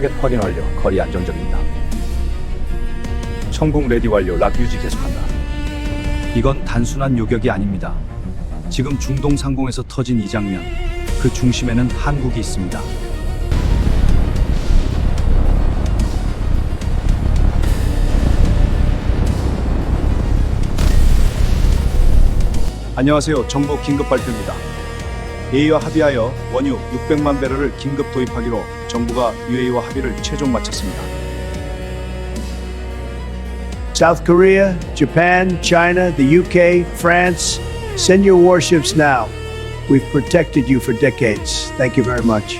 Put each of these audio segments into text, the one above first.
타겟 확인 완료. 거리 안정적입니다. 성공 레디 완료. 락 유지 계속한다. 이건 단순한 요격이 아닙니다. 지금 중동 상공에서 터진 이 장면, 그 중심에는 한국이 있습니다. 안녕하세요. 정보 긴급 발표입니다. UAE와 합의하여 원유 600만 배럴을 긴급 도입하기로 정부가 UAE와 합의를 최종 마쳤습니다. South Korea, Japan, China, the UK, France, send your warships now. We've protected you for decades. Thank you very much.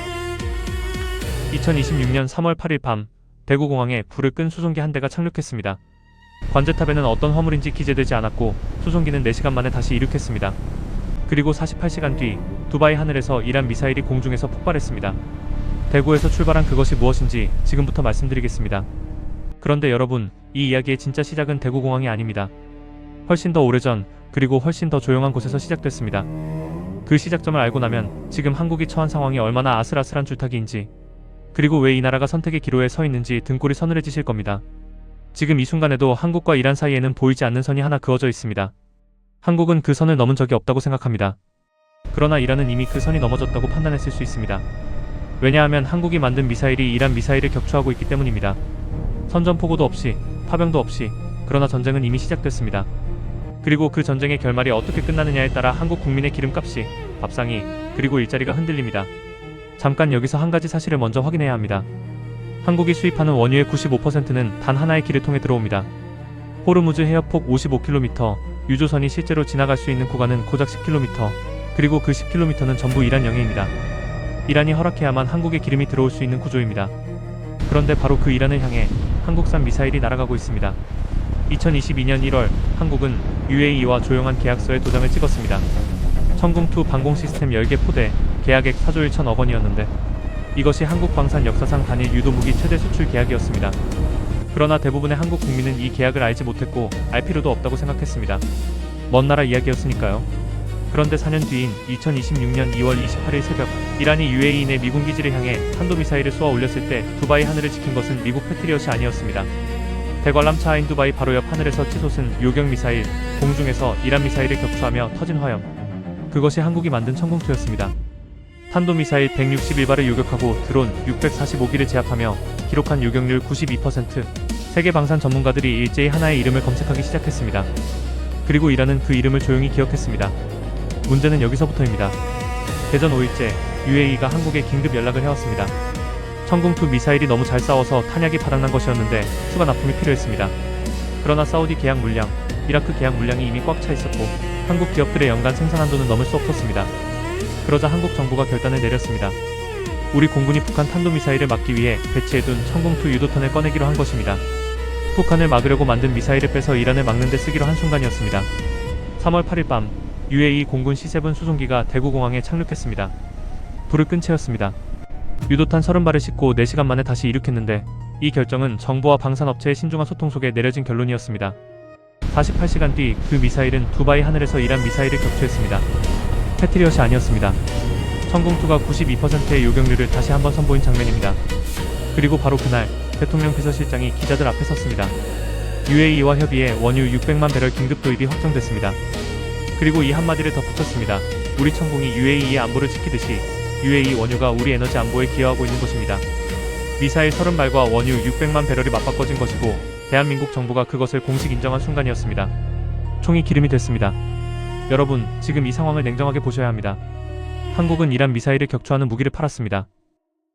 2026년 3월 8일 밤 대구공항에 불을 끈 수송기 한 대가 착륙했습니다. 관제탑에는 어떤 화물인지 기재되지 않았고 수송기는 4시간 만에 다시 이륙했습니다. 그리고 48시간 뒤 두바이 하늘에서 이란 미사일이 공중에서 폭발했습니다. 대구에서 출발한 그것이 무엇인지 지금부터 말씀드리겠습니다. 그런데 여러분, 이 이야기의 진짜 시작은 대구공항이 아닙니다. 훨씬 더 오래전, 그리고 훨씬 더 조용한 곳에서 시작됐습니다. 그 시작점을 알고 나면 지금 한국이 처한 상황이 얼마나 아슬아슬한 줄타기인지, 그리고 왜 이 나라가 선택의 기로에 서 있는지 등골이 서늘해지실 겁니다. 지금 이 순간에도 한국과 이란 사이에는 보이지 않는 선이 하나 그어져 있습니다. 한국은 그 선을 넘은 적이 없다고 생각합니다. 그러나 이란은 이미 그 선이 넘어졌다고 판단했을 수 있습니다. 왜냐하면 한국이 만든 미사일이 이란 미사일을 격추하고 있기 때문입니다. 선전포고도 없이, 파병도 없이, 그러나 전쟁은 이미 시작됐습니다. 그리고 그 전쟁의 결말이 어떻게 끝나느냐에 따라 한국 국민의 기름값이, 밥상이, 그리고 일자리가 흔들립니다. 잠깐 여기서 한 가지 사실을 먼저 확인해야 합니다. 한국이 수입하는 원유의 95%는 단 하나의 길을 통해 들어옵니다. 호르무즈 해협폭 55km, 유조선이 실제로 지나갈 수 있는 구간은 고작 10km, 그리고 그 10km는 전부 이란 영해입니다. 이란이 허락해야만 한국에 기름이 들어올 수 있는 구조입니다. 그런데 바로 그 이란을 향해 한국산 미사일이 날아가고 있습니다. 2022년 1월 한국은 UAE와 조용한 계약서에 도장을 찍었습니다. 천궁2 방공 시스템 10개 포대, 계약액 4조 1천억 원이었는데 이것이 한국 방산 역사상 단일 유도무기 최대 수출 계약이었습니다. 그러나 대부분의 한국 국민은 이 계약을 알지 못했고 알 필요도 없다고 생각했습니다. 먼 나라 이야기였으니까요. 그런데 4년 뒤인 2026년 2월 28일 새벽 이란이 UAE 내 미군 기지를 향해 탄도미사일을 쏘아 올렸을 때 두바이 하늘을 지킨 것은 미국 패트리엇이 아니었습니다. 대관람 차인 두바이 바로 옆 하늘에서 치솟은 요격미사일, 공중에서 이란 미사일을 격추하며 터진 화염. 그것이 한국이 만든 천궁2였습니다. 탄도미사일 161발을 요격하고 드론 645기를 제압하며 기록한 요격률 92%. 세계 방산 전문가들이 일제히 하나의 이름을 검색하기 시작했습니다. 그리고 이란은 그 이름을 조용히 기억했습니다. 문제는 여기서부터입니다. 대전 5일째 UAE가 한국에 긴급 연락을 해왔습니다. 천궁2 미사일이 너무 잘 싸워서 탄약이 바닥난 것이었는데 추가 납품이 필요했습니다. 그러나 사우디 계약 물량, 이라크 계약 물량이 이미 꽉 차 있었고 한국 기업들의 연간 생산 한도는 넘을 수 없었습니다. 그러자 한국 정부가 결단을 내렸습니다. 우리 공군이 북한 탄도미사일을 막기 위해 배치해둔 천궁2 유도탄을 꺼내기로 한 것입니다. 북한을 막으려고 만든 미사일을 빼서 이란을 막는 데 쓰기로 한 순간이었습니다. 3월 8일 밤 UAE 공군 C7 수송기가 대구공항에 착륙했습니다. 불을 끈 채였습니다. 유도탄 30발을 싣고 4시간 만에 다시 이륙했는데 이 결정은 정부와 방산업체의 신중한 소통 속에 내려진 결론이었습니다. 48시간 뒤 그 미사일은 두바이 하늘에서 이란 미사일을 격추했습니다. 패트리엇이 아니었습니다. 천궁2가 92%의 요격률을 다시 한번 선보인 장면입니다. 그리고 바로 그날 대통령 비서실장이 기자들 앞에 섰습니다. UAE와 협의해 원유 600만 배럴 긴급 도입이 확정됐습니다. 그리고 이 한마디를 덧붙였습니다. 우리 천궁이 UAE의 안보를 지키듯이 UAE 원유가 우리 에너지 안보에 기여하고 있는 것입니다. 미사일 30발과 원유 600만 배럴이 맞바꿔진 것이고 대한민국 정부가 그것을 공식 인정한 순간이었습니다. 총이 기름이 됐습니다. 여러분, 지금 이 상황을 냉정하게 보셔야 합니다. 한국은 이란 미사일을 격추하는 무기를 팔았습니다.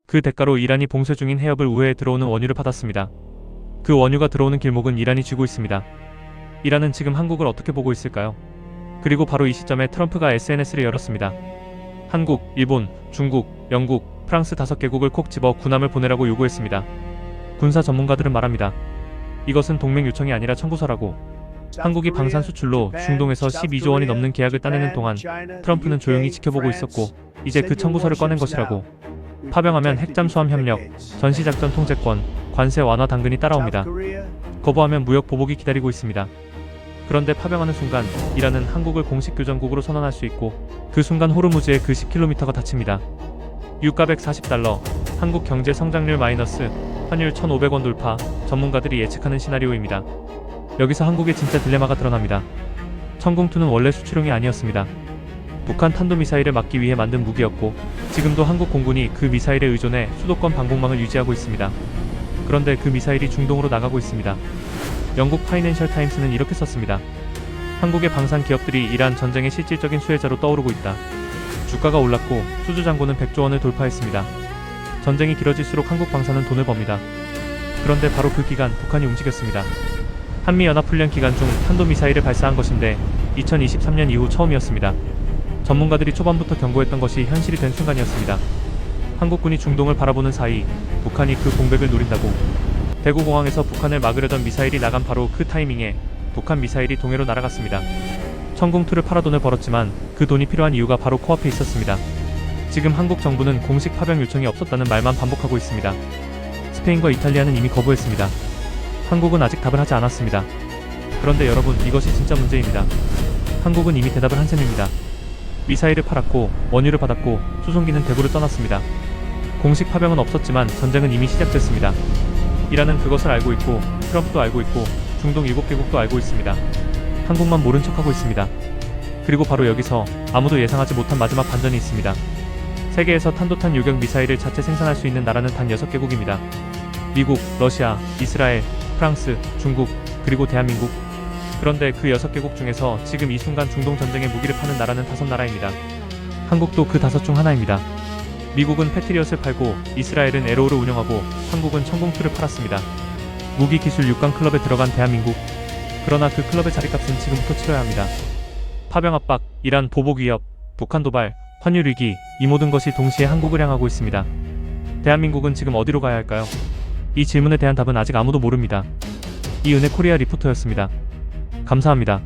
그 대가로 이란이 봉쇄 중인 해협을 우회해 들어오는 원유를 받았습니다. 그 원유가 들어오는 길목은 이란이 쥐고 있습니다. 이란은 지금 한국을 어떻게 보고 있을까요? 그리고 바로 이 시점에 트럼프가 SNS를 열었습니다. 한국, 일본, 중국, 영국, 프랑스 5개국을 콕 집어 군함을 보내라고 요구했습니다. 군사 전문가들은 말합니다. 이것은 동맹 요청이 아니라 청구서라고. 한국이 방산 수출로 중동에서 12조 원이 넘는 계약을 따내는 동안 트럼프는 조용히 지켜보고 있었고 이제 그 청구서를 꺼낸 것이라고. 파병하면 핵잠수함 협력, 전시작전 통제권, 관세 완화 당근이 따라옵니다. 거부하면 무역 보복이 기다리고 있습니다. 그런데 파병하는 순간 이란은 한국을 공식 교전국으로 선언할 수 있고 그 순간 호르무즈의 그 10km가 닫힙니다. 유가 $140, 한국 경제 성장률 마이너스, 환율 1,500원 돌파, 전문가들이 예측하는 시나리오입니다. 여기서 한국의 진짜 딜레마가 드러납니다. 천궁2는 원래 수출용이 아니었습니다. 북한 탄도미사일을 막기 위해 만든 무기였고 지금도 한국 공군이 그 미사일에 의존해 수도권 방공망을 유지하고 있습니다. 그런데 그 미사일이 중동으로 나가고 있습니다. 영국 파이낸셜 타임스는 이렇게 썼습니다. 한국의 방산 기업들이 이란 전쟁의 실질적인 수혜자로 떠오르고 있다. 주가가 올랐고 수주 잔고는 100조 원을 돌파했습니다. 전쟁이 길어질수록 한국 방산은 돈을 법니다. 그런데 바로 그 기간 북한이 움직였습니다. 한미연합훈련 기간 중 탄도미사일을 발사한 것인데 2023년 이후 처음이었습니다. 전문가들이 초반부터 경고했던 것이 현실이 된 순간이었습니다. 한국군이 중동을 바라보는 사이 북한이 그 공백을 노린다고 대구공항에서 북한을 막으려던 미사일이 나간 바로 그 타이밍에 북한 미사일이 동해로 날아갔습니다. 천궁2를 팔아 돈을 벌었지만 그 돈이 필요한 이유가 바로 코앞에 있었습니다. 지금 한국 정부는 공식 파병 요청이 없었다는 말만 반복하고 있습니다. 스페인과 이탈리아는 이미 거부했습니다. 한국은 아직 답을 하지 않았습니다. 그런데 여러분, 이것이 진짜 문제입니다. 한국은 이미 대답을 한 셈입니다. 미사일을 팔았고 원유를 받았고 수송기는 대구를 떠났습니다. 공식 파병은 없었지만 전쟁은 이미 시작됐습니다. 이란은 그것을 알고 있고 트럼프도 알고 있고 중동 7개국도 알고 있습니다. 한국만 모른 척하고 있습니다. 그리고 바로 여기서 아무도 예상하지 못한 마지막 반전이 있습니다. 세계에서 탄도탄 요격 미사일을 자체 생산할 수 있는 나라는 단 6개국입니다. 미국, 러시아, 이스라엘, 프랑스, 중국, 그리고 대한민국. 그런데 그 6개국 중에서 지금 이 순간 중동 전쟁에 무기를 파는 나라는 5나라입니다. 한국도 그 5 중 하나입니다. 미국은 패트리엇을 팔고 이스라엘은 에로우를 운영하고 한국은 천궁2를 팔았습니다. 무기 기술 6강 클럽에 들어간 대한민국. 그러나 그 클럽의 자리값은 지금부터 치러야 합니다. 파병 압박, 이란 보복 위협, 북한 도발, 환율 위기, 이 모든 것이 동시에 한국을 향하고 있습니다. 대한민국은 지금 어디로 가야 할까요? 이 질문에 대한 답은 아직 아무도 모릅니다. 이은혜 코리아 리포터였습니다. 감사합니다.